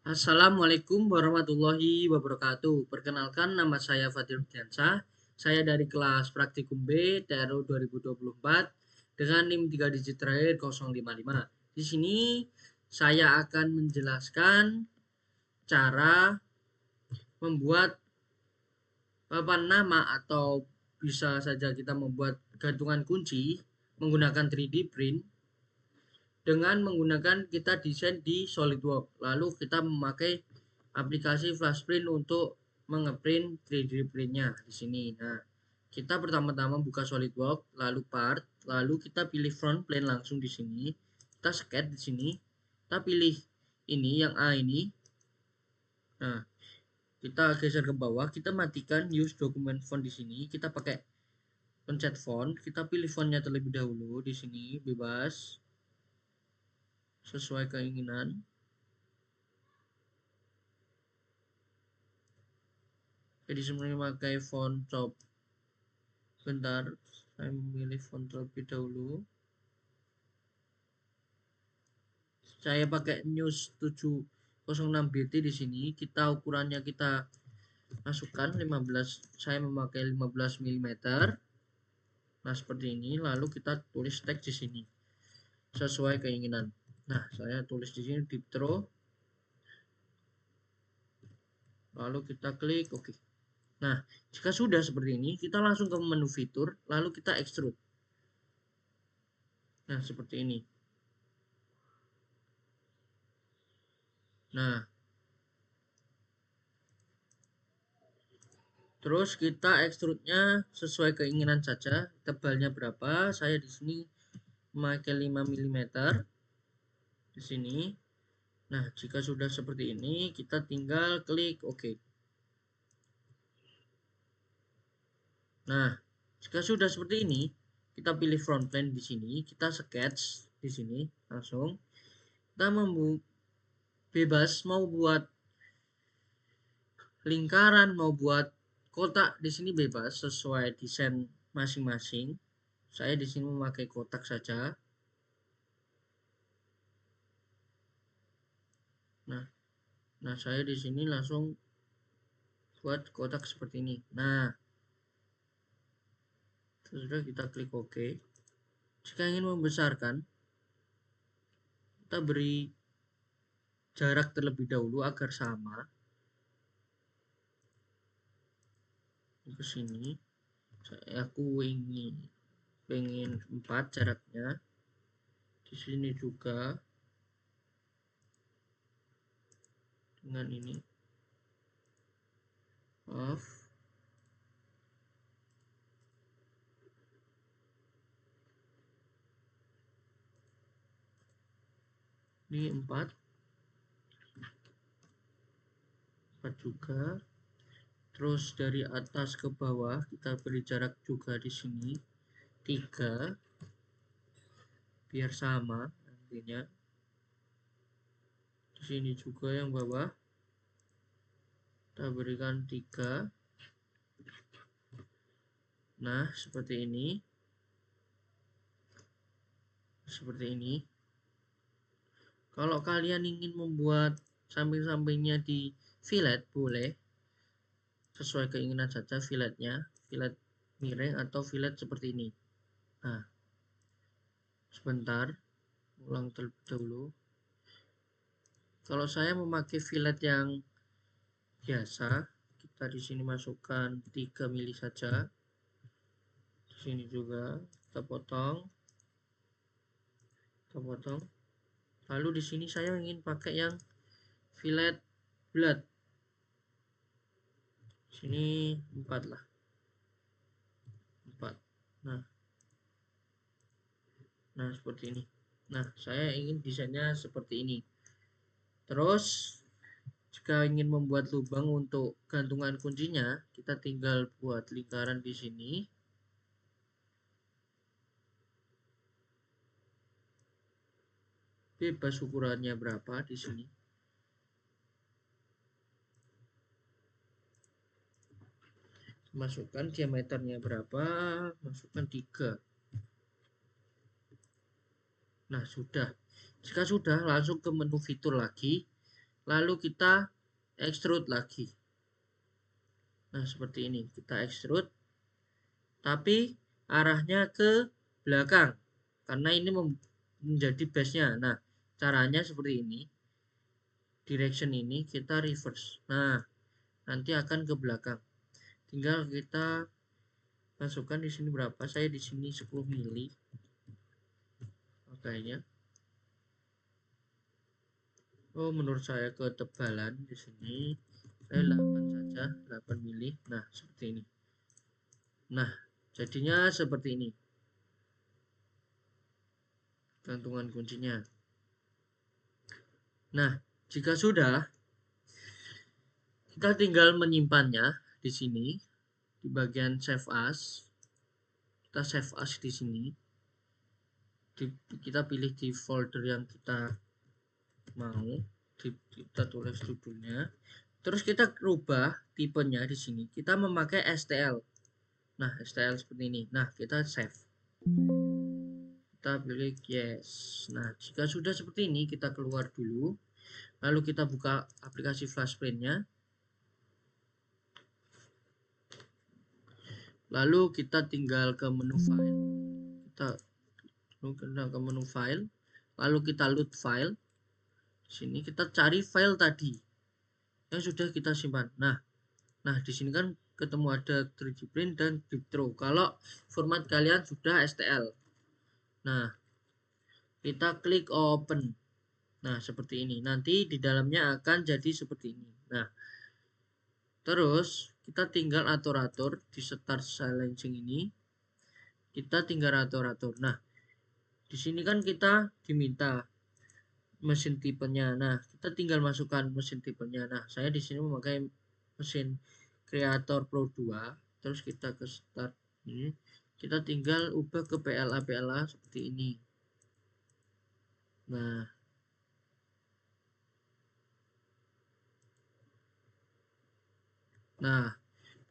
Assalamualaikum warahmatullahi wabarakatuh. Perkenalkan, nama saya Fadil Rudiansah. Saya dari kelas Praktikum B TRU 2024 dengan NIM 3 digit terakhir 055. Di sini saya akan menjelaskan cara membuat papan nama atau bisa saja kita membuat gantungan kunci menggunakan 3D print dengan menggunakan kita desain di SolidWorks. Lalu kita memakai aplikasi Flashprint untuk mengeprint 3D printnya di sini. Nah, kita pertama-tama buka SolidWorks, lalu part, lalu kita pilih front plane langsung di sini. Kita sketch di sini. Kita pilih ini yang A ini. Nah, kita geser ke bawah, kita matikan use document font di sini. Kita pakai pencet font, kita pilih fontnya terlebih dahulu di sini bebas sesuai keinginan. Jadi sebenarnya pakai font top. Bentar, saya memilih font terlebih dahulu. Saya pakai News 706 BT di sini. Kita ukurannya kita masukkan 15. Saya memakai 15 mm. Nah, seperti ini. Lalu kita tulis teks di sini sesuai keinginan. Nah, saya tulis di sini deep throw. Lalu kita klik OK. Nah, jika sudah seperti ini, kita langsung ke menu fitur, lalu kita extrude. Nah, seperti ini. Nah, terus kita extrude-nya sesuai keinginan saja. Tebalnya berapa? Saya di sini memakai 5 mm di sini. Nah, jika sudah seperti ini, kita tinggal klik OK. Nah, jika sudah seperti ini, kita pilih front plane di sini, kita sketch di sini langsung. Kita bebas mau buat lingkaran, mau buat kotak di sini bebas sesuai desain masing-masing. Saya di sini memakai kotak saja. Nah, saya di sini langsung buat kotak seperti ini. Nah, sudah kita klik OK. Jika ingin membesarkan, kita beri jarak terlebih dahulu agar sama. Ke sini, aku pengen 4 jaraknya. Di sini juga dengan ini. Off. Ini 4 juga. Terus dari atas ke bawah kita beri jarak juga di sini 3 biar sama nantinya. Di sini juga yang bawah kita berikan 3. Nah, seperti ini. Seperti ini. Kalau kalian ingin membuat samping-sampingnya di fillet, boleh. Sesuai keinginan saja filletnya. Fillet miring atau fillet seperti ini. Nah, sebentar. Ulang terlebih dahulu. Kalau saya memakai fillet yang biasa, kita di sini masukkan 3 mili saja. Di sini juga kita potong. Lalu di sini saya ingin pakai yang fillet bulat. Sini 4 lah. 4. Nah, seperti ini. Nah, saya ingin desainnya seperti ini. Terus jika ingin membuat lubang untuk gantungan kuncinya, kita tinggal buat lingkaran di sini. Bebas ukurannya berapa di sini. Masukkan diameternya berapa, masukkan 3. Nah, sudah. Jika sudah, langsung ke menu fitur lagi. lalu kita extrude lagi. Nah, seperti ini. Kita extrude, tapi arahnya ke belakang, karena ini menjadi base-nya. Nah, caranya seperti ini. Direction ini kita reverse. Nah, nanti akan ke belakang. Tinggal kita masukkan di sini berapa? Saya di sini 10 mili. Kayaknya. Oh, menurut saya ketebalan di sini saya 8 saja, 8 mili. Nah, seperti ini. Nah, jadinya seperti ini. Gantungan kuncinya. Nah, jika sudah, kita tinggal menyimpannya di sini di bagian save as. Kita save as di sini. Kita pilih di folder yang kita mau. Kita tulis judulnya. Terus kita rubah tipenya di sini. Kita memakai STL. Nah, STL seperti ini. Nah, kita save. Kita pilih yes. Nah, jika sudah seperti ini, kita keluar dulu. Lalu kita buka aplikasi FlashPrint-nya. Lalu kita tinggal ke menu file. Kita ke menu file. Lalu kita load file. Di sini kita cari file tadi yang sudah kita simpan. Nah, di sini kan ketemu ada 3D print dan Griptro. Kalau format kalian sudah STL. Nah, kita klik open. Nah, seperti ini. Nanti di dalamnya akan jadi seperti ini. Nah, terus kita tinggal atur-atur di start silencing ini. Kita tinggal atur-atur. Nah, di sini kan kita diminta mesin tipenya. Nah, kita tinggal masukkan mesin tipenya. Nah, saya di sini memakai mesin Creator Pro 2. Terus kita ke start ini. Kita tinggal ubah ke PLA seperti ini. Nah,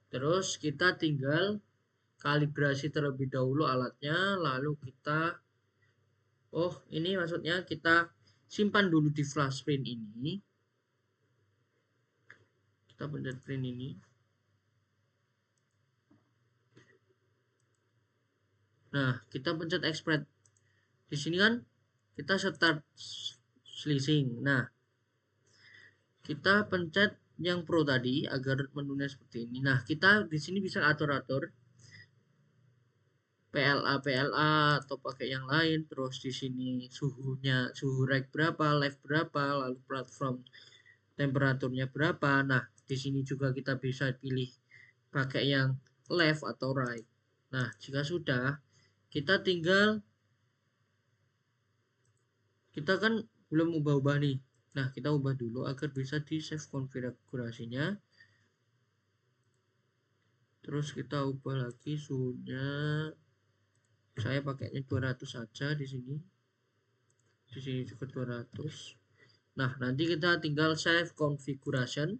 terus kita tinggal kalibrasi terlebih dahulu alatnya, lalu kita ini maksudnya kita simpan dulu di FlashPrint ini. Kita pencet print ini. Nah, kita pencet export. Di sini kan kita start slicing. Nah, kita pencet yang Pro tadi agar menunya seperti ini. Nah, kita di sini bisa atur-atur PLA atau pakai yang lain. Terus di sini suhunya, suhu rack berapa, left berapa, lalu platform temperaturnya berapa. Nah, di sini juga kita bisa pilih pakai yang left atau right. Nah, jika sudah, kita tinggal, kita kan belum ubah-ubah nih. Nah, kita ubah dulu agar bisa di save konfigurasinya. Terus kita ubah lagi suhunya. Saya pakainya 200 saja di sini. Di sini juga 200. Nah, nanti kita tinggal save configuration.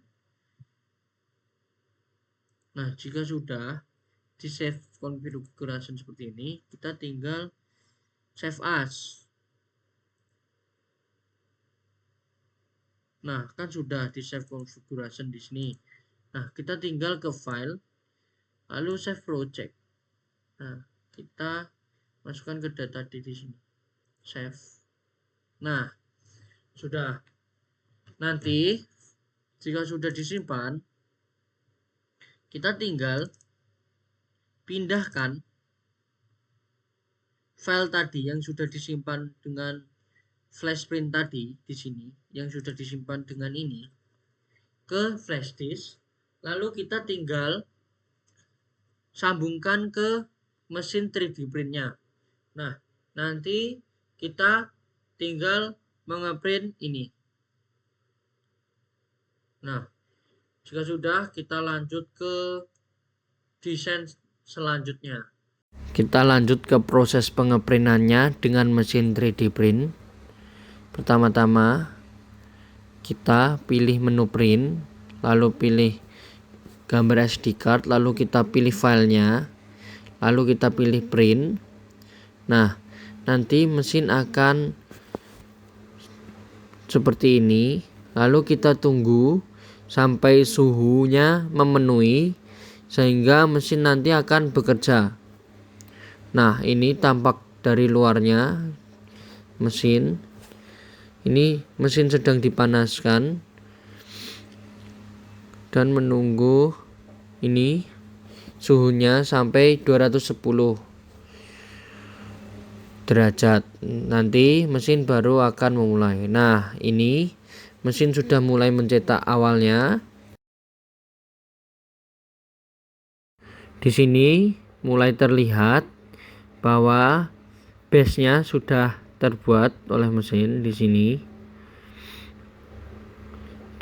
Nah, jika sudah di save configuration seperti ini, kita tinggal save as. Nah, kan sudah di save configuration di sini. Nah, kita tinggal ke file, lalu save project. Nah, kita masukkan ke data di sini. Save. Nah, sudah. Nanti jika sudah disimpan, kita tinggal pindahkan file tadi yang sudah disimpan dengan FlashPrint tadi di sini, yang sudah disimpan dengan ini ke flash disk, lalu kita tinggal sambungkan ke mesin 3D printnya. Nah, nanti kita tinggal mengeprint ini. Nah, jika sudah, kita lanjut ke desain selanjutnya. Kita lanjut ke proses pengeprintannya dengan mesin 3D print. Pertama-tama kita pilih menu print, lalu pilih gambar SD card, lalu kita pilih filenya, lalu kita pilih print. Nah, nanti mesin akan seperti ini. Lalu kita tunggu sampai suhunya memenuhi sehingga mesin nanti akan bekerja. Nah, ini tampak dari luarnya mesin. Ini mesin sedang dipanaskan dan menunggu ini suhunya sampai 210 derajat. Nanti mesin baru akan memulai. Nah, ini mesin sudah mulai mencetak awalnya. Di sini mulai terlihat bahwa base-nya sudah terbuat oleh mesin di sini.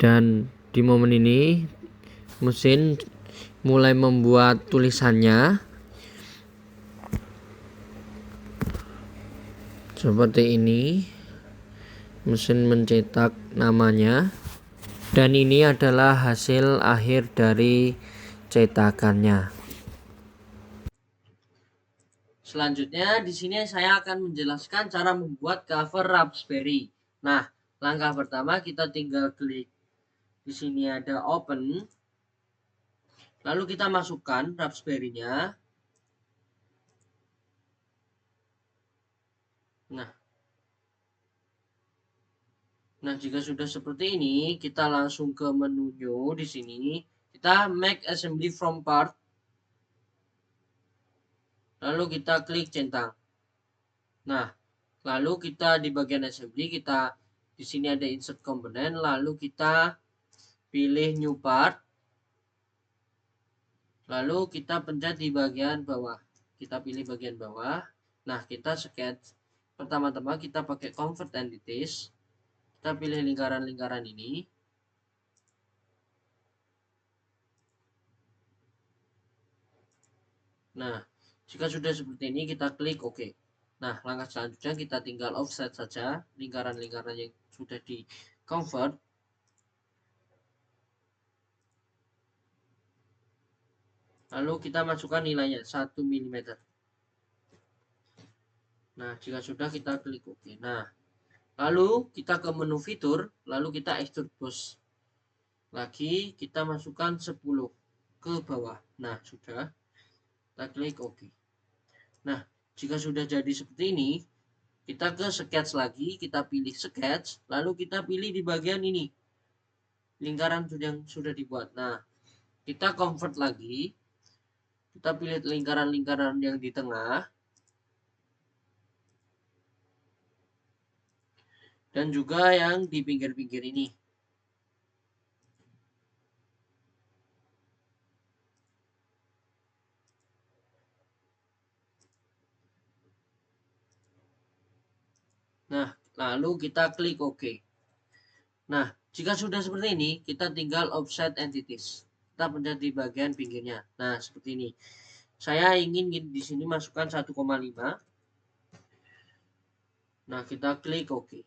Dan di momen ini mesin mulai membuat tulisannya seperti ini. Mesin mencetak namanya. Dan ini adalah hasil akhir dari cetakannya. Selanjutnya di sini saya akan menjelaskan cara membuat cover Raspberry. Nah, langkah pertama kita tinggal klik di sini ada open. Lalu kita masukkan Raspberry-nya. Nah, jika sudah seperti ini, kita langsung ke menu new di sini. Kita make assembly from part. Lalu kita klik centang. Nah, lalu kita di bagian assembly, kita di sini ada insert component, lalu kita pilih new part. Lalu kita pencet di bagian bawah. Kita pilih bagian bawah. Nah, kita sketch. Pertama-tama kita pakai convert entities. Kita pilih lingkaran-lingkaran ini. Nah, jika sudah seperti ini kita klik OK. Nah, langkah selanjutnya kita tinggal offset saja lingkaran-lingkaran yang sudah di convert. Lalu kita masukkan nilainya 1 mm. Nah, jika sudah kita klik OK. Nah, lalu kita ke menu fitur, lalu kita extrude boss. Lagi kita masukkan 10 ke bawah. Nah, sudah. Kita klik OK. Nah, jika sudah jadi seperti ini, kita ke sketch lagi, kita pilih sketch, lalu kita pilih di bagian ini. Lingkaran yang sudah dibuat. Nah, kita convert lagi. Kita pilih lingkaran-lingkaran yang di tengah. Dan juga yang di pinggir-pinggir ini. Nah, lalu kita klik OK. Nah, jika sudah seperti ini, kita tinggal offset entities. Kita pencet di bagian pinggirnya. Nah, seperti ini. Saya ingin di sini masukkan 1,5. Nah, kita klik OK.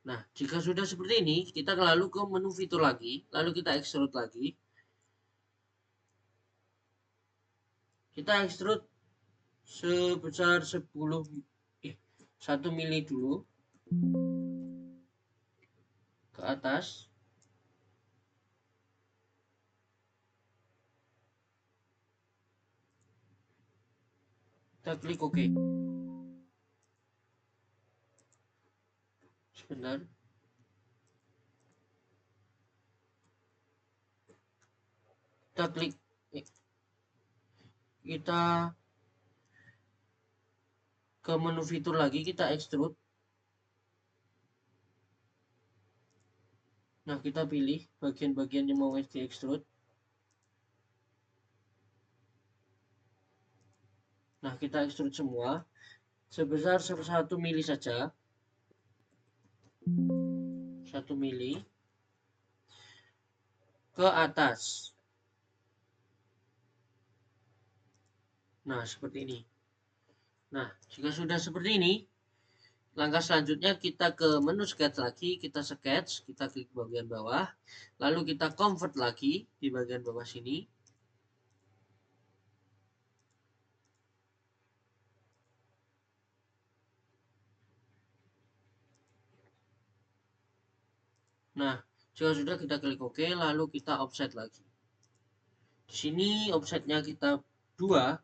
Nah, jika sudah seperti ini, kita lalu ke menu fitur lagi, lalu kita extrude lagi. Kita extrude sebesar 1 mili dulu ke atas. Kita klik OK. Sebentar. Kita klik. Kita ke menu fitur lagi, kita extrude. Nah, kita pilih bagian-bagian yang mau di extrude. Nah, kita extrude semua sebesar 1 mili saja. 1 mili ke atas. Nah, seperti ini. Nah, jika sudah seperti ini, langkah selanjutnya kita ke menu sketch lagi, kita sketch, kita klik bagian bawah, lalu kita convert lagi di bagian bawah sini. Nah, jika sudah kita klik OK, lalu kita offset lagi. Di sini offsetnya kita 2.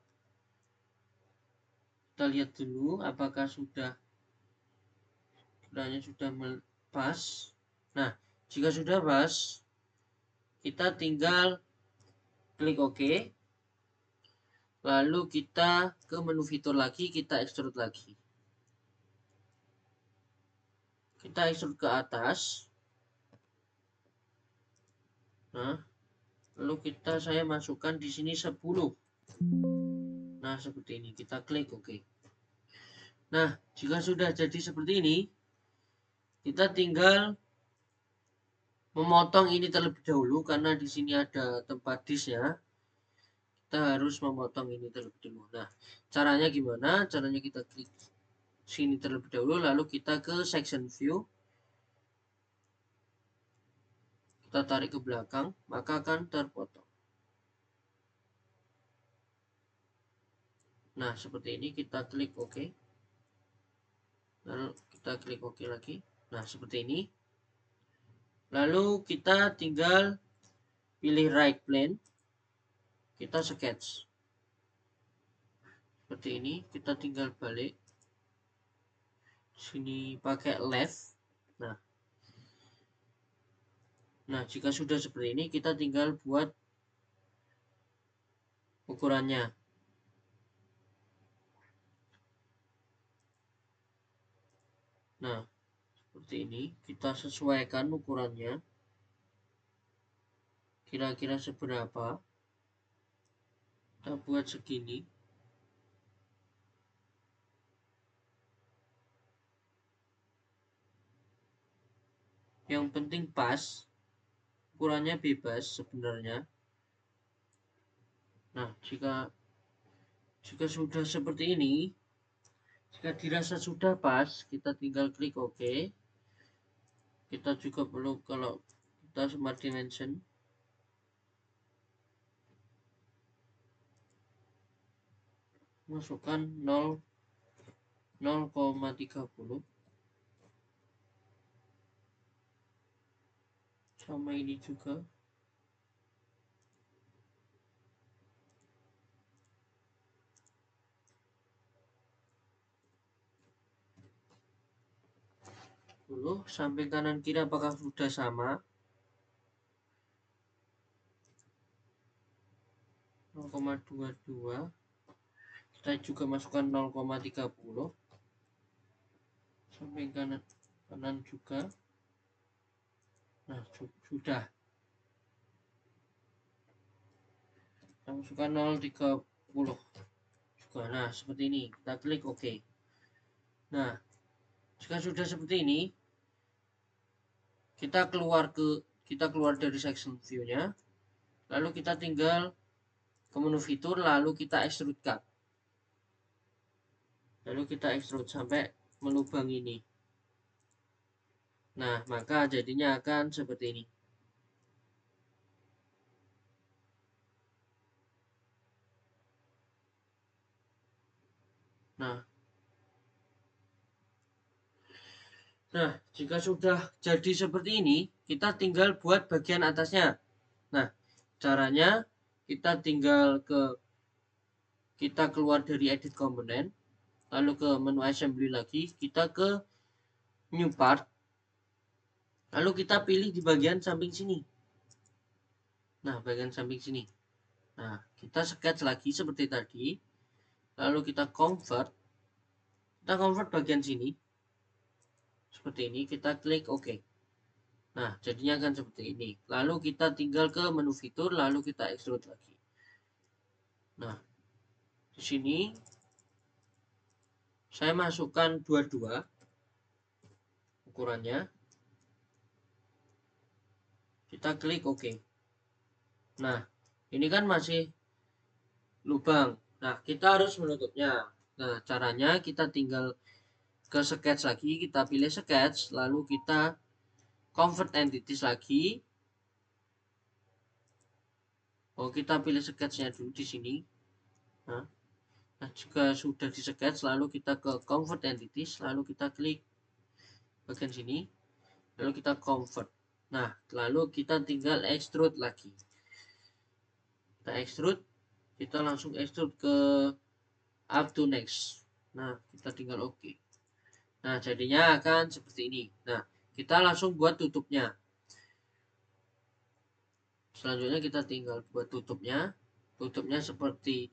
Kita lihat dulu apakah sudah pas. Nah, jika sudah pas, kita tinggal klik OK. Lalu kita ke menu fitur lagi, kita extrude lagi. Kita extrude ke atas. Nah, lalu saya masukkan di sini 10. Nah, seperti ini. Kita klik OK. Nah, jika sudah jadi seperti ini, kita tinggal memotong ini terlebih dahulu karena di sini ada tempat disknya. Kita harus memotong ini terlebih dahulu. Nah, caranya gimana? Caranya kita klik sini terlebih dahulu, lalu kita ke section view. Kita tarik ke belakang, maka akan terpotong. Nah, seperti ini. Kita klik OK. Lalu kita klik OK lagi. Nah, seperti ini. Lalu kita tinggal pilih right plane. Kita sketch. Seperti ini. Kita tinggal balik. Sini pakai left. Nah, jika sudah seperti ini, kita tinggal buat ukurannya. Nah, seperti ini. Kita sesuaikan ukurannya. Kira-kira seberapa. Kita buat segini. Yang penting pas. Ukurannya bebas sebenarnya. Nah, jika sudah seperti ini, jika dirasa sudah pas, kita tinggal klik OK. Kita juga perlu, kalau kita smart dimension, masukkan 0,30 sama ini juga. Dulu sampai kanan kiri apakah sudah sama. 0,22. Kita juga masukkan 0,30 sampai kanan juga. Nah, sudah. Kita masukkan 0,30 juga. Nah, seperti ini. Kita klik OK. Nah, jika sudah seperti ini, kita keluar dari section view-nya. Lalu kita tinggal ke menu fitur, lalu kita extrude cut. Lalu kita extrude sampai melubang ini. Nah, maka jadinya akan seperti ini. Nah, jika sudah jadi seperti ini, kita tinggal buat bagian atasnya. Nah, caranya kita keluar dari edit component, lalu ke menu assembly lagi, kita ke new part, lalu kita pilih di bagian samping sini. Nah, bagian samping sini. Nah, kita sketch lagi seperti tadi, lalu kita convert bagian sini. Seperti ini, kita klik OK. Nah, jadinya akan seperti ini. Lalu kita tinggal ke menu fitur, lalu kita extrude lagi. Nah, di sini saya masukkan 22 ukurannya. Kita klik OK. Nah, ini kan masih lubang. Nah, kita harus menutupnya. Nah, caranya kita tinggal ke sketch lagi, kita pilih sketch, lalu kita convert entities lagi. Oh, kita pilih sketchnya dulu di sini. Nah, jika sudah di sketch, lalu kita ke convert entities, lalu kita klik bagian sini, lalu kita convert. Nah, lalu kita tinggal extrude lagi. Kita extrude, kita langsung extrude ke up to next. Nah, kita tinggal oke. Nah, jadinya akan seperti ini. Nah, kita langsung buat tutupnya. Selanjutnya kita tinggal buat tutupnya. Tutupnya seperti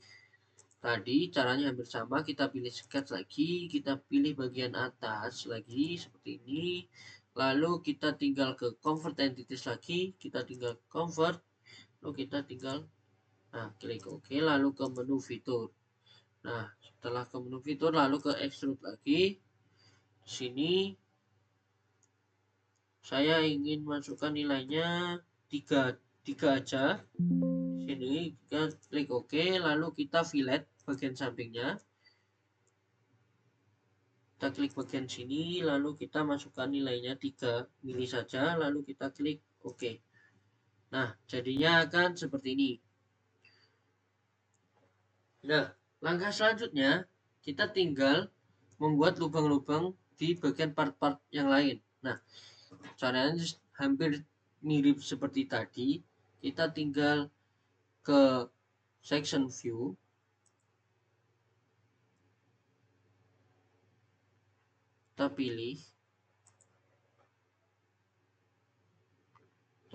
tadi, caranya hampir sama. Kita pilih sketch lagi, kita pilih bagian atas lagi seperti ini. Lalu kita tinggal ke convert entities lagi, kita tinggal convert, lalu kita tinggal klik OK, lalu ke menu fitur. Nah, setelah ke menu fitur lalu ke extrude lagi. Sini saya ingin masukkan nilainya 3 aja. Sini kita klik OK, lalu kita fillet bagian sampingnya. Kita klik bagian sini, lalu kita masukkan nilainya 3 mili saja, lalu kita klik OK. Nah, jadinya akan seperti ini. Nah, langkah selanjutnya kita tinggal membuat lubang-lubang di bagian part-part yang lain. Nah, caranya hampir mirip seperti tadi. Kita tinggal ke section view. Kita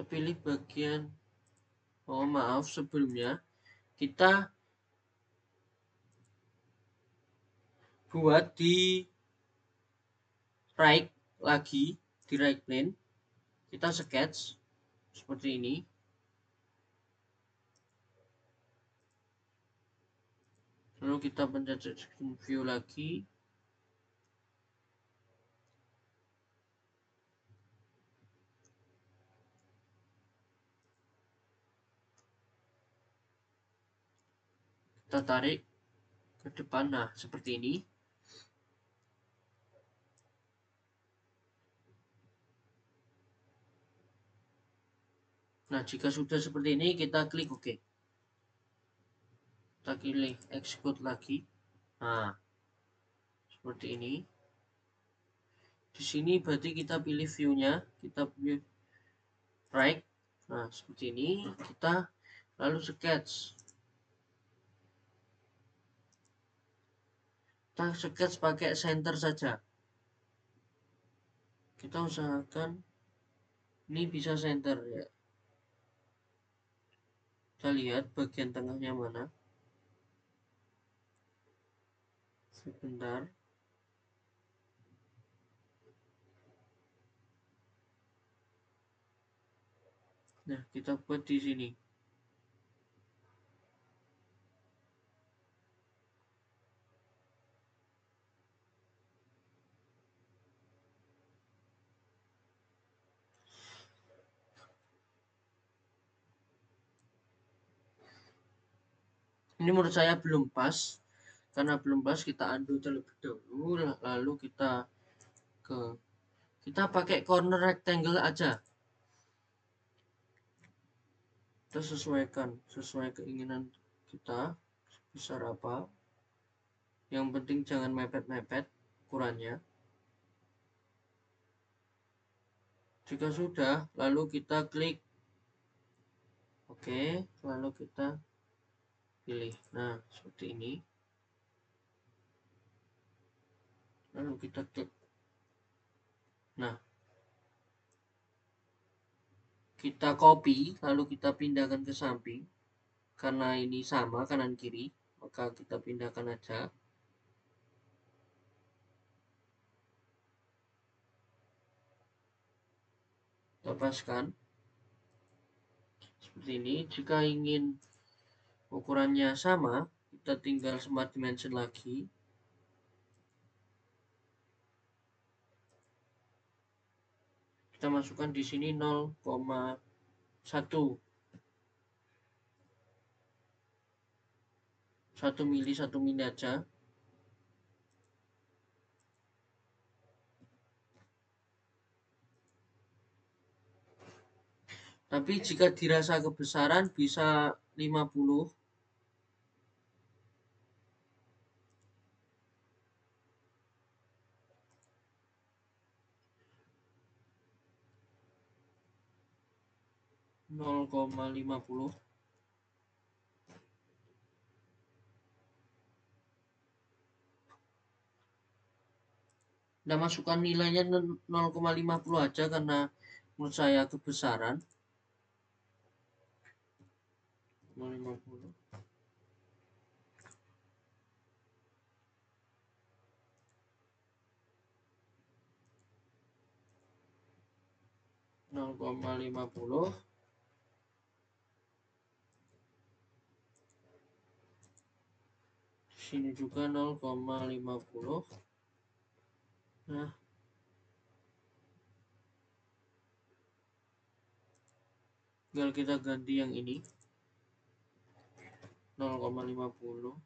pilih bagian, oh maaf, sebelumnya kita buat di right lagi, di right plane. Kita sketch seperti ini. Lalu kita pencet section view lagi. Kita tarik ke depan, nah seperti ini. Nah, jika sudah seperti ini, kita klik OK. Kita pilih execute lagi. Nah, seperti ini. Di sini berarti kita pilih view-nya, kita pilih right. Nah, seperti ini. Kita lalu sketch. Kita sketch pakai center saja. Kita usahakan ini bisa center ya. Kita lihat bagian tengahnya mana. Sebentar. Nah, kita buat di sini. Ini menurut saya belum pas. Karena belum pas, kita undo terlebih dahulu, lalu kita pakai corner rectangle aja. Kita sesuaikan sesuai keinginan kita besar apa. Yang penting jangan mepet-mepet ukurannya. Jika sudah, lalu kita klik OK, lalu kita pilih. Nah, seperti ini. Lalu kita klik. Nah, kita copy, lalu kita pindahkan ke samping. Karena ini sama kanan kiri, maka kita pindahkan aja. Lepaskan. Seperti ini. Jika ingin ukurannya sama, kita tinggal smart dimension lagi. Kita masukkan di sini 0,1 1 mili aja. Tapi jika dirasa kebesaran bisa 50. 0,50. Nah, masukkan nilainya 0,50 aja karena menurut saya kebesaran. 0,50. Sini juga 0,50. Nah, tinggal kita ganti yang ini 0,50.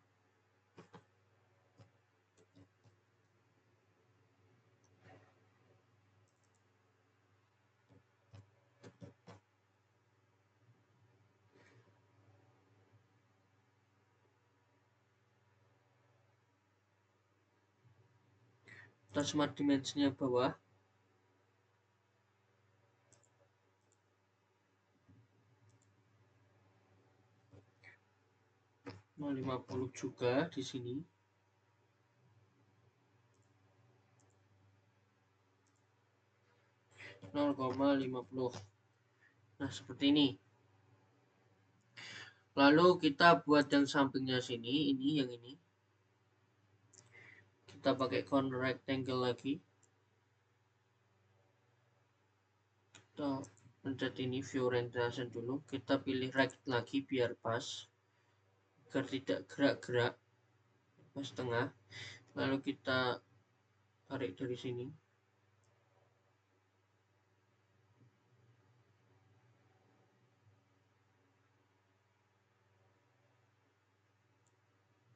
Kita smart dimensinya bawah. 0,50 juga di sini. 0,50. Nah, seperti ini. Lalu kita buat yang sampingnya sini, ini yang ini. Kita pakai corner rectangle lagi. Kita pencet ini view orientation dulu. Kita pilih right lagi biar pas. Agar tidak gerak-gerak. Pas tengah. Lalu kita tarik dari sini.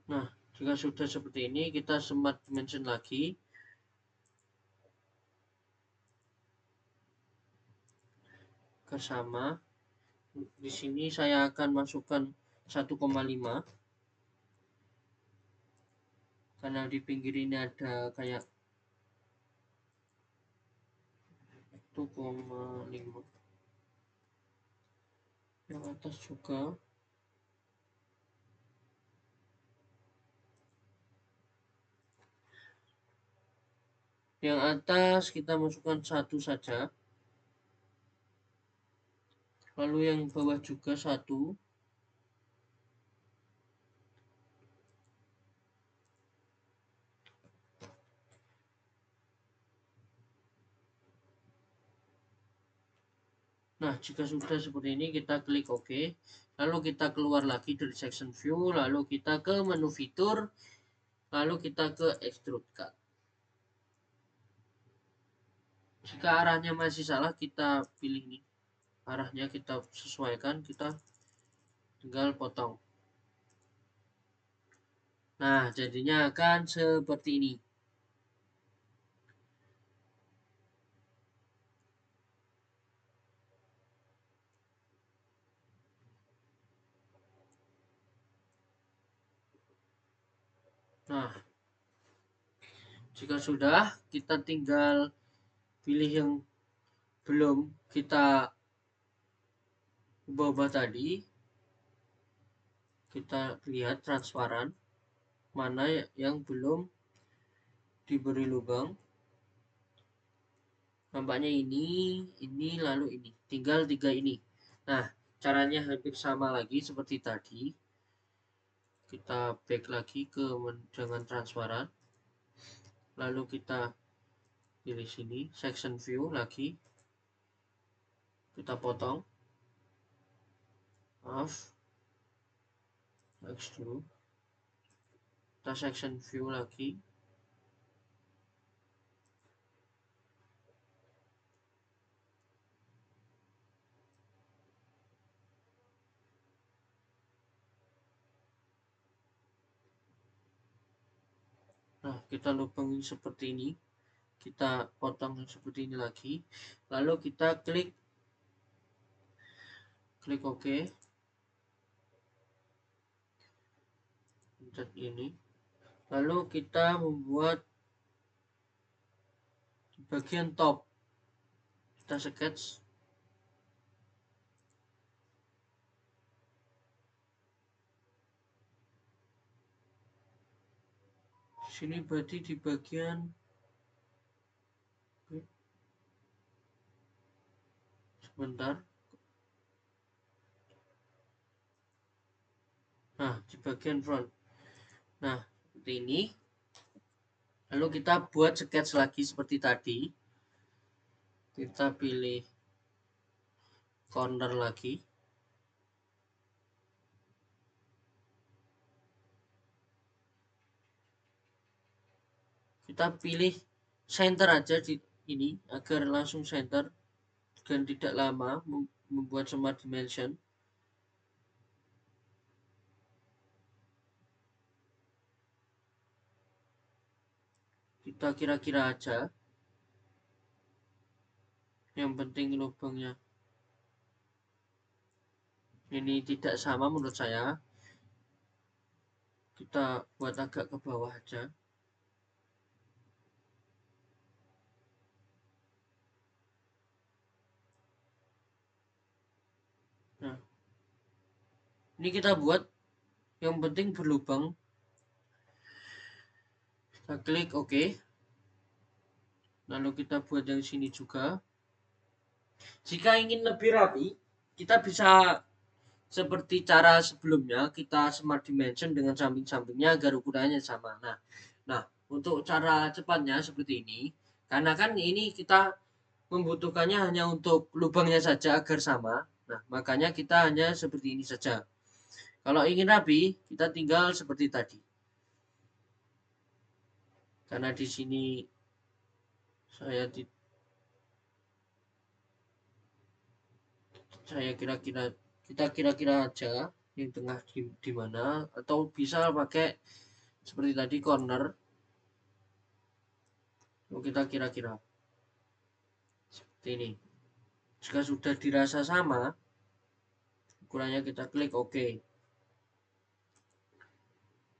Nah, jika sudah seperti ini, kita smart dimension lagi. Ke sama. Di sini saya akan masukkan 1,5. Karena di pinggir ini ada kayak 1,5. Yang atas juga. Yang atas kita masukkan 1 saja. Lalu yang bawah juga 1. Nah, jika sudah seperti ini, kita klik OK. Lalu kita keluar lagi dari section view. Lalu kita ke menu fitur. Lalu kita ke extrude cut. Jika arahnya masih salah, kita pilih ini. Arahnya kita sesuaikan. Kita tinggal potong. Nah, jadinya akan seperti ini. Nah, jika sudah, kita tinggal pilih yang belum kita ubah tadi. Kita lihat transparan, mana yang belum diberi lubang. Nampaknya ini, lalu ini. Tinggal 3 ini. Nah, caranya hampir sama lagi seperti tadi. Kita back lagi ke dengan transparan. Lalu kita pilih sini, section view lagi. Kita potong. Maaf. Extrude. Kita section view lagi. Nah, kita lubangi seperti ini. Kita potong seperti ini lagi. Lalu kita klik OK. Pencet ini. Lalu kita membuat bagian top. Kita sketch. Sini berarti di bagian sebentar. Nah, di bagian front. Nah, seperti ini. Lalu kita buat sketch lagi seperti tadi. Kita pilih corner lagi. Kita pilih center aja di ini agar langsung center dan tidak lama membuat smart dimension. Kita kira-kira aja. Yang penting lubangnya ini tidak sama menurut saya. Kita buat agak ke bawah aja. Nah, ini kita buat yang penting berlubang. Kita klik OK. Lalu kita buat yang sini juga. Jika ingin lebih rapi, kita bisa seperti cara sebelumnya, kita smart dimension dengan samping-sampingnya agar ukurannya sama. Nah, untuk cara cepatnya seperti ini, karena kan ini kita membutuhkannya hanya untuk lubangnya saja agar sama. Nah, makanya kita hanya seperti ini saja. Kalau ingin rapi, kita tinggal seperti tadi. Karena di sini saya kita kira-kira aja yang tengah di mana, atau bisa pakai seperti tadi corner. Kita kira-kira seperti ini. Jika sudah dirasa sama ukurannya, kita klik OK.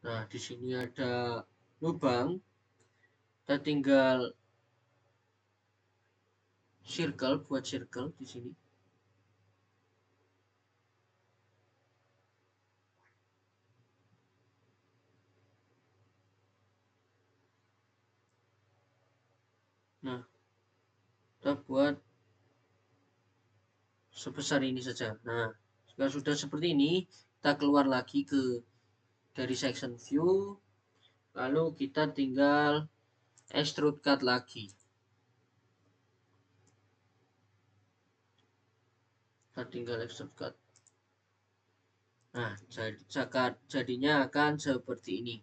Nah, di sini ada lubang, kita tinggal circle, buat circle di sini. Nah, kita buat sebesar ini saja. Nah, jika sudah seperti ini, kita keluar lagi dari section view, lalu kita tinggal extrude cut lagi. Kita tinggal extrude cut. Nah, jadinya akan seperti ini.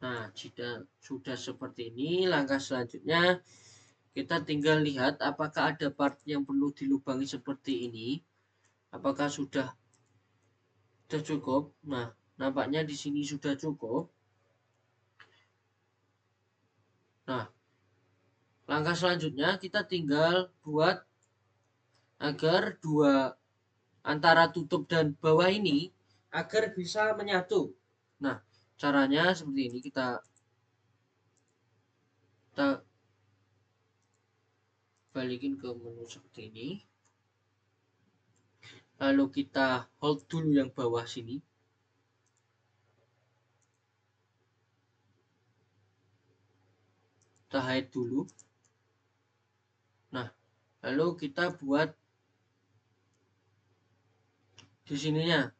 Nah, jika sudah seperti ini, langkah selanjutnya kita tinggal lihat apakah ada part yang perlu dilubangi seperti ini. Apakah sudah cukup? Nah, nampaknya di sini sudah cukup. Nah, langkah selanjutnya kita tinggal buat agar antara tutup dan bawah ini agar bisa menyatu. Nah, caranya seperti ini. Kita balikin ke menu seperti ini. Lalu kita hold dulu yang bawah sini. Kita hide dulu. Nah, lalu kita buat di sininya.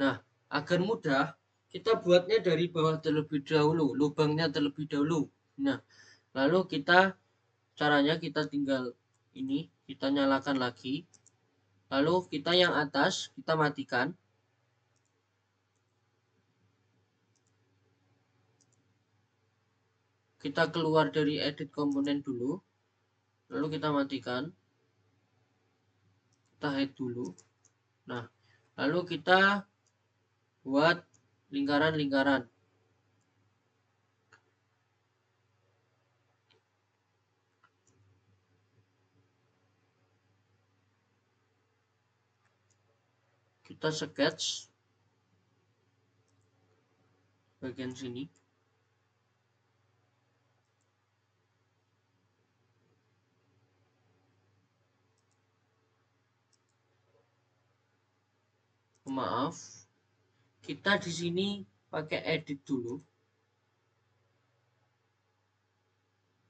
Nah, agar mudah, kita buatnya dari bawah terlebih dahulu, lubangnya terlebih dahulu. Nah, lalu caranya kita tinggal ini, kita nyalakan lagi. Lalu kita yang atas, kita matikan. Kita keluar dari edit komponen dulu. Lalu kita matikan. Kita hide dulu. Nah, lalu kita buat lingkaran-lingkaran. Kita sketch bagian sini. Maaf, kita di sini pakai edit dulu.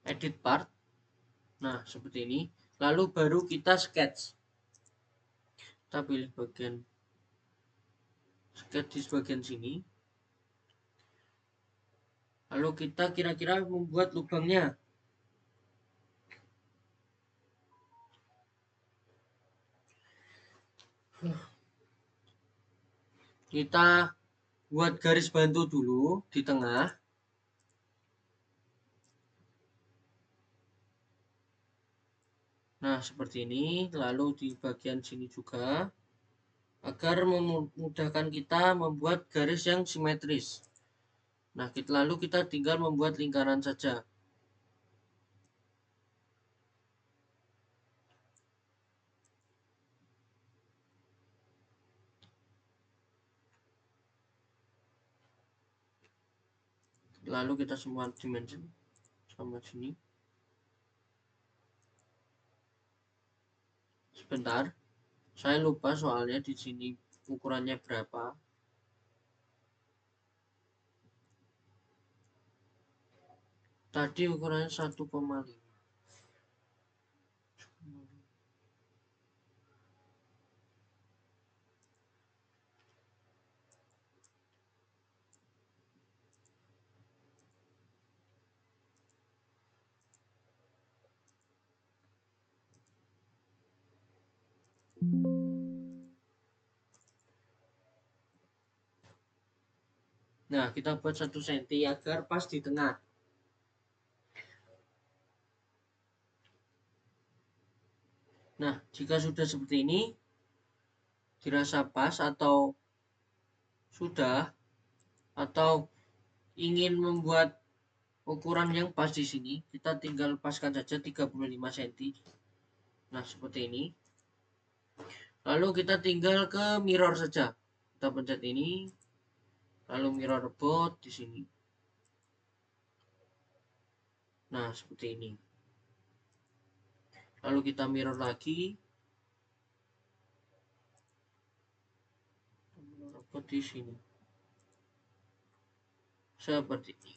Edit part. Nah, seperti ini. Lalu baru kita sketch. Kita pilih bagian sketch di bagian sini. Lalu kita kira-kira membuat lubangnya. Kita buat garis bantu dulu di tengah. Nah, seperti ini. Lalu di bagian sini juga. Agar memudahkan kita membuat garis yang simetris. Nah, lalu kita tinggal membuat lingkaran saja. Lalu kita semua dimensi sama sini. Sebentar, saya lupa soalnya di sini ukurannya berapa. Tadi ukurannya 1,5. Nah, kita buat 1 cm agar pas di tengah. Nah, jika sudah seperti ini, dirasa pas atau sudah, atau ingin membuat ukuran yang pas di sini, kita tinggal paskan saja 35 cm. Nah, seperti ini. Lalu kita tinggal ke mirror saja. Kita pencet ini, lalu mirror about di sini. Nah, seperti ini. Lalu kita mirror lagi. Mirror about di sini. Seperti ini.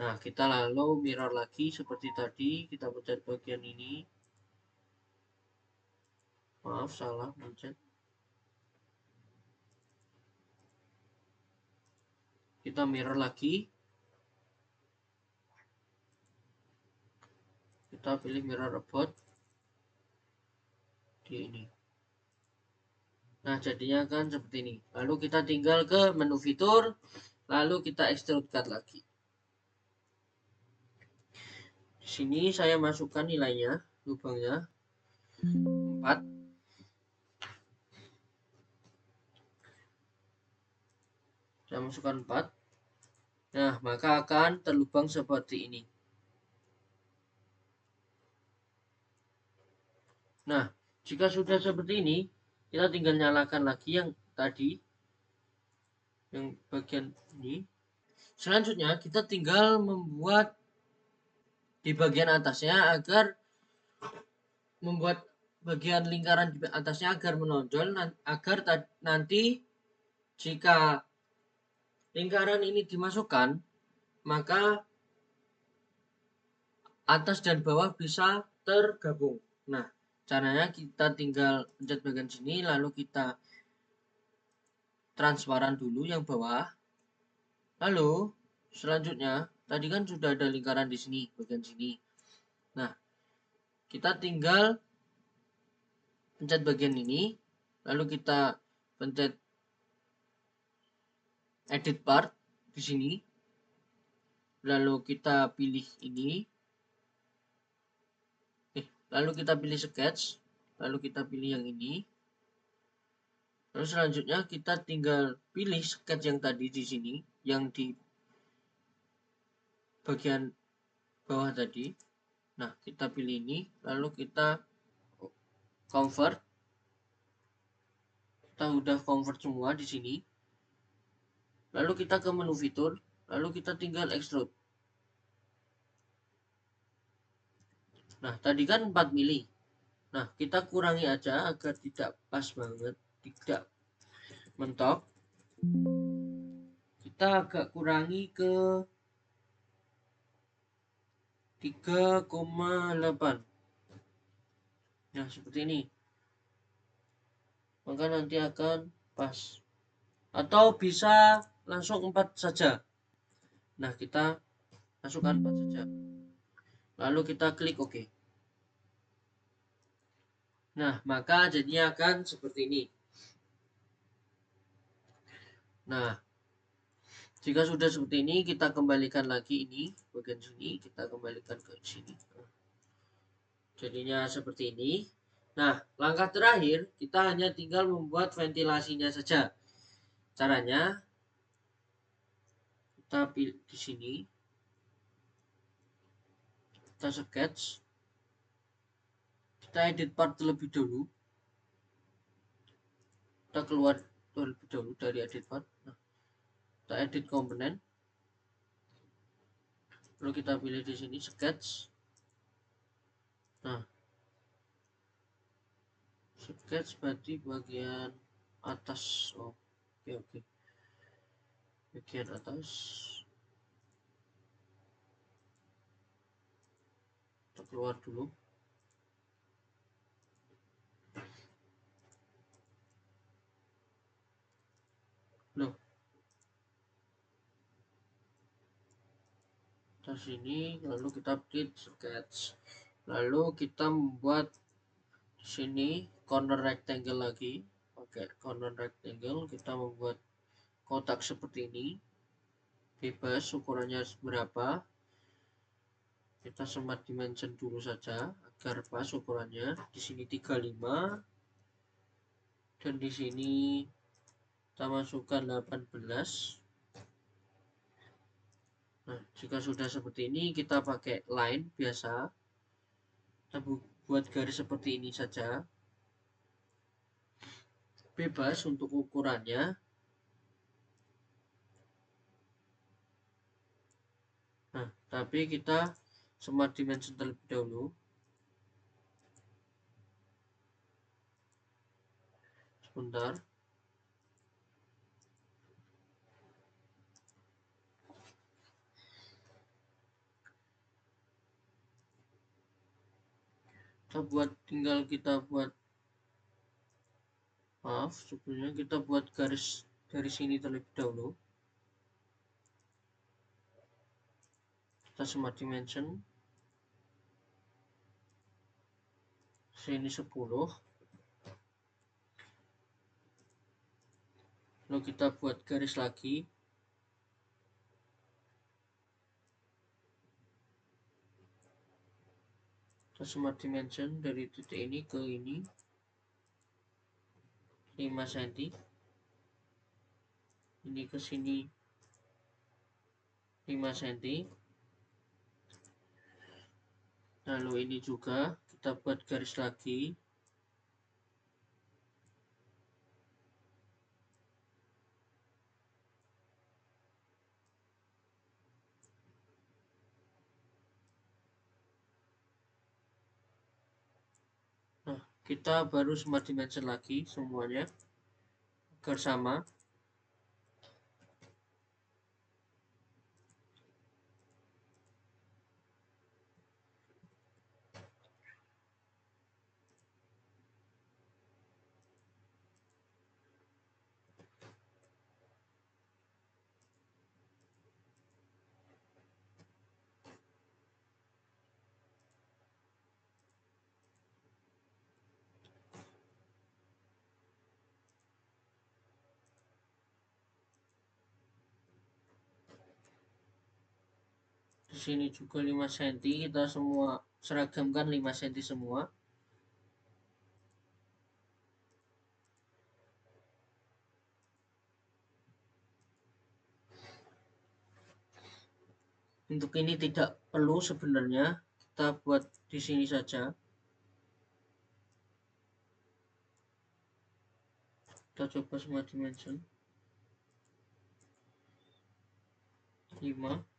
Nah, kita lalu mirror lagi seperti tadi. Kita pencet bagian ini. Maaf, salah pencet. Kita mirror lagi. Kita pilih mirror about di ini. Nah, jadinya kan seperti ini. Lalu kita tinggal ke menu fitur, lalu kita extrude cut lagi. Di sini saya masukkan nilainya, lubangnya 4. Saya masukkan 4. Nah, maka akan terlubang seperti ini. Nah, jika sudah seperti ini, kita tinggal nyalakan lagi yang tadi, yang bagian ini. Selanjutnya, kita tinggal membuat di bagian atasnya agar membuat bagian lingkaran di atasnya agar menonjol, agar nanti jika lingkaran ini dimasukkan, maka atas dan bawah bisa tergabung. Nah, caranya kita tinggal pencet bagian sini, lalu kita transparan dulu yang bawah. Lalu selanjutnya, tadi kan sudah ada lingkaran di sini, bagian sini. Nah, kita tinggal pencet bagian ini, lalu kita pencet edit part di sini. Lalu kita pilih ini. Lalu kita pilih sketch, lalu kita pilih yang ini. Lalu selanjutnya kita tinggal pilih sketch yang tadi di sini, yang di bagian bawah tadi. Nah, kita pilih ini, lalu kita convert. Kita udah convert semua di sini. Lalu kita ke menu fitur, lalu kita tinggal extrude. Nah, tadi kan 4 mili. Nah, kita kurangi aja agar tidak pas banget, tidak mentok. Kita agak kurangi ke 3,8. Nah, seperti ini. Maka nanti akan pas. Atau bisa langsung 4 saja. Nah, kita masukkan 4 saja. Lalu kita klik OK. Nah, maka jadinya akan seperti ini. Nah, jika sudah seperti ini, kita kembalikan lagi ini. Bagian sini, kita kembalikan ke sini. Jadinya seperti ini. Nah, langkah terakhir, kita hanya tinggal membuat ventilasinya saja. Caranya, kita pilih di sini. Kita sketch. Kita edit part terlebih dulu. Kita keluar terlebih dahulu dari edit part. Nah, kita edit komponen. Lalu kita pilih di sini sketch. Nah, sketch berarti bagian atas. Oh, oke. Bagian atas. Kita keluar dulu. Loh. Kita sini, lalu kita update sketch. Lalu kita membuat sini corner rectangle lagi. Oke, corner rectangle kita membuat kotak seperti ini. Bebas ukurannya berapa. Kita smart dimension dulu saja agar pas ukurannya. Di sini 35 dan di sini kita masukkan 18. Nah, jika sudah seperti ini kita pakai line biasa. Kita buat garis seperti ini saja. Bebas untuk ukurannya. Nah, tapi kita smart dimension terlebih dahulu. Sebentar. Tinggal kita buat, maaf, sebelumnya kita buat garis dari sini terlebih dahulu. Kita smart dimension. Sini 10. Lalu kita buat garis lagi. Kita smart dimension dari titik ini ke ini 5 cm. Ini ke sini 5 cm. Lalu ini juga kita buat garis lagi. Nah, kita baru smart dimension lagi semuanya agar sama. Di sini juga 5 cm, kita semua seragamkan 5 cm semua. Untuk ini tidak perlu sebenarnya, kita buat di sini saja. Kita coba smart dimension 5.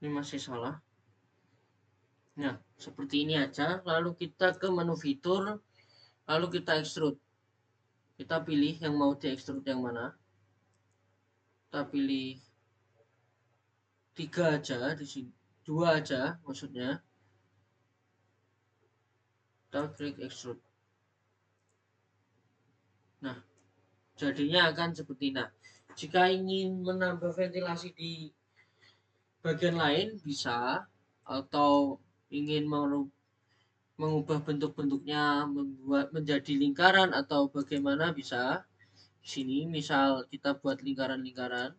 Ini masih salah. Nah, seperti ini aja. Lalu kita ke menu fitur, lalu kita extrude. Kita pilih yang mau di extrude yang mana. Kita pilih 3 aja di sini. 2 aja maksudnya. Kita klik extrude. Nah, jadinya akan seperti ini. Nah, jika ingin menambah ventilasi di bagian lain bisa, atau ingin mengubah bentuk-bentuknya, membuat menjadi lingkaran atau bagaimana bisa. Di sini misal kita buat lingkaran-lingkaran,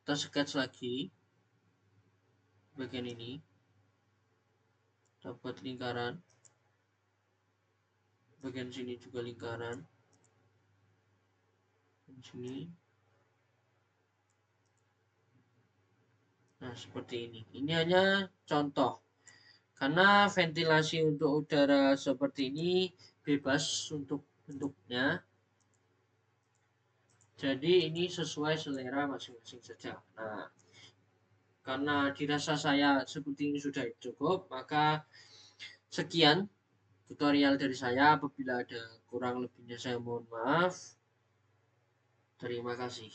kita sketch lagi bagian ini, kita buat lingkaran, bagian sini juga lingkaran, di sini. Nah, seperti ini. Ini hanya contoh. Karena ventilasi untuk udara seperti ini bebas untuk bentuknya. Jadi ini sesuai selera masing-masing saja. Nah, karena dirasa saya seperti ini sudah cukup, maka sekian tutorial dari saya. Apabila ada kurang lebihnya saya mohon maaf. Terima kasih.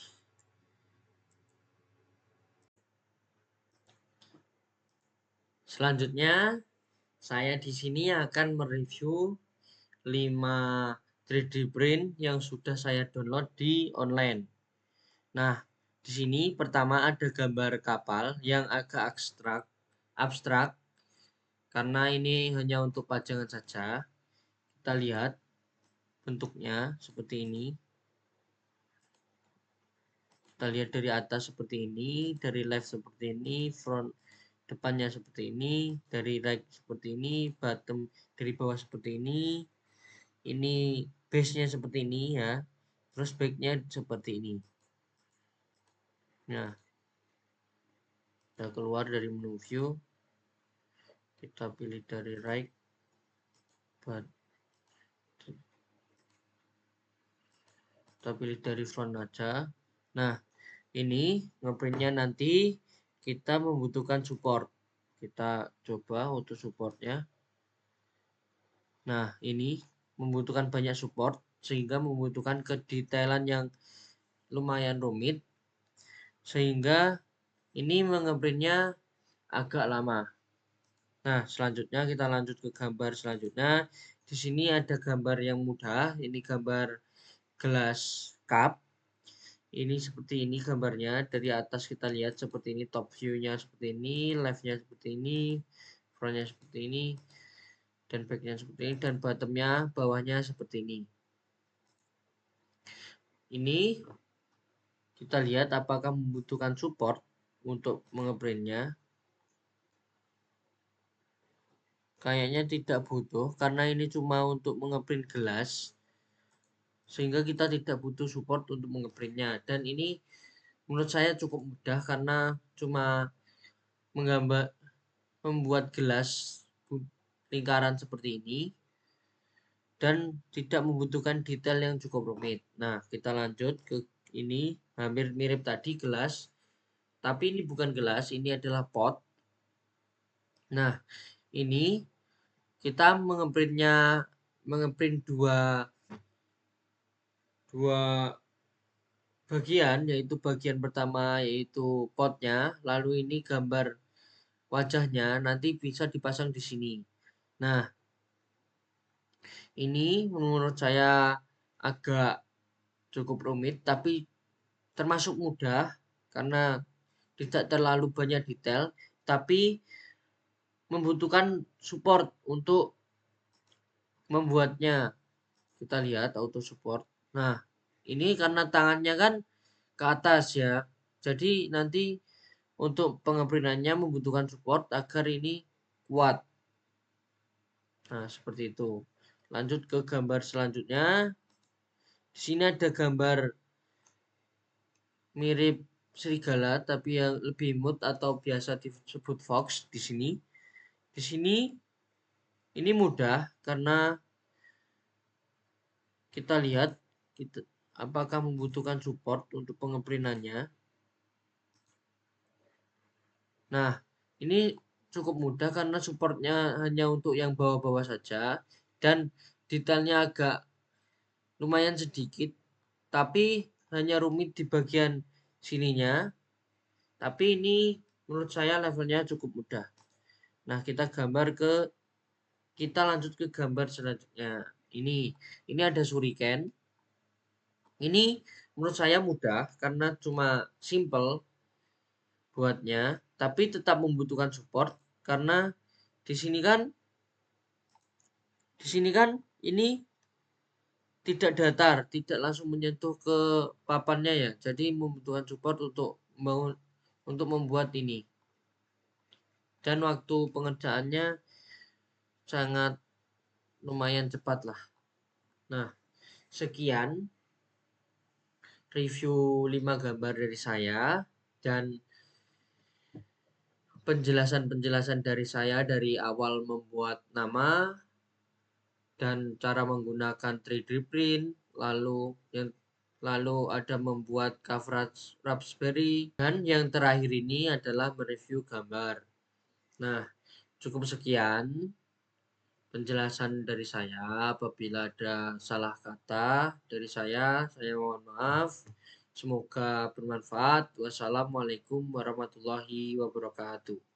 Selanjutnya, saya di sini akan mereview 5 3D print yang sudah saya download di online. Nah, di sini pertama ada gambar kapal yang agak abstrak karena ini hanya untuk pajangan saja. Kita lihat bentuknya seperti ini. Kita lihat dari atas seperti ini, dari left seperti ini, front depannya seperti ini, dari right seperti ini, bottom dari bawah seperti ini base-nya seperti ini ya, terus back-nya seperti ini. Nah, kita keluar dari menu view, kita pilih dari right, kita pilih dari front aja. Nah, ini ngeprintnya nanti kita membutuhkan support. Kita coba auto supportnya. Nah, ini membutuhkan banyak support sehingga membutuhkan kedetailan yang lumayan rumit, sehingga ini mengeprintnya agak lama. Nah, selanjutnya kita lanjut ke gambar selanjutnya. Di sini ada gambar yang mudah. Ini gambar gelas cup. Ini seperti ini gambarnya. Dari atas kita lihat seperti ini, top view-nya seperti ini, left-nya seperti ini, front-nya seperti ini, dan back-nya seperti ini, dan bottom-nya bawahnya seperti ini. Ini kita lihat apakah membutuhkan support untuk mengeprintnya. Kayaknya tidak butuh karena ini cuma untuk mengeprint gelas, sehingga kita tidak butuh support untuk mengeprintnya. Dan ini menurut saya cukup mudah karena cuma membuat gelas lingkaran seperti ini dan tidak membutuhkan detail yang cukup rumit. Nah, kita lanjut ke ini, hampir mirip tadi gelas, tapi ini bukan gelas, ini adalah pot. Nah, ini kita mengeprint dua bagian, yaitu bagian pertama yaitu potnya, lalu ini gambar wajahnya nanti bisa dipasang di sini. Nah, ini menurut saya agak cukup rumit tapi termasuk mudah karena tidak terlalu banyak detail, tapi membutuhkan support untuk membuatnya. Kita lihat auto support. Nah, ini karena tangannya kan ke atas ya. Jadi nanti untuk pengeprintannya membutuhkan support agar ini kuat. Nah, seperti itu. Lanjut ke gambar selanjutnya. Di sini ada gambar mirip serigala tapi yang lebih imut atau biasa disebut fox di sini. Di sini ini mudah karena kita lihat apakah membutuhkan support untuk pengeprintannya. Nah, Ini cukup mudah karena supportnya hanya untuk yang bawah-bawah saja dan detailnya agak lumayan sedikit, tapi hanya rumit di bagian sininya. Tapi ini menurut saya levelnya cukup mudah. Nah, kita lanjut ke gambar selanjutnya. Ini ada shuriken. Ini menurut saya mudah karena cuma simple buatnya, tapi tetap membutuhkan support karena di sini kan ini tidak datar, tidak langsung menyentuh ke papannya ya. Jadi membutuhkan support untuk membuat ini. Dan waktu pengerjaannya sangat lumayan cepat lah. Nah, sekian review 5 gambar dari saya dan penjelasan-penjelasan dari saya dari awal membuat nama dan cara menggunakan 3D print, lalu ada membuat coverage Raspberry, dan yang terakhir ini adalah mereview gambar. Nah, cukup sekian penjelasan dari saya. Apabila ada salah kata dari saya mohon maaf. Semoga bermanfaat. Wassalamualaikum warahmatullahi wabarakatuh.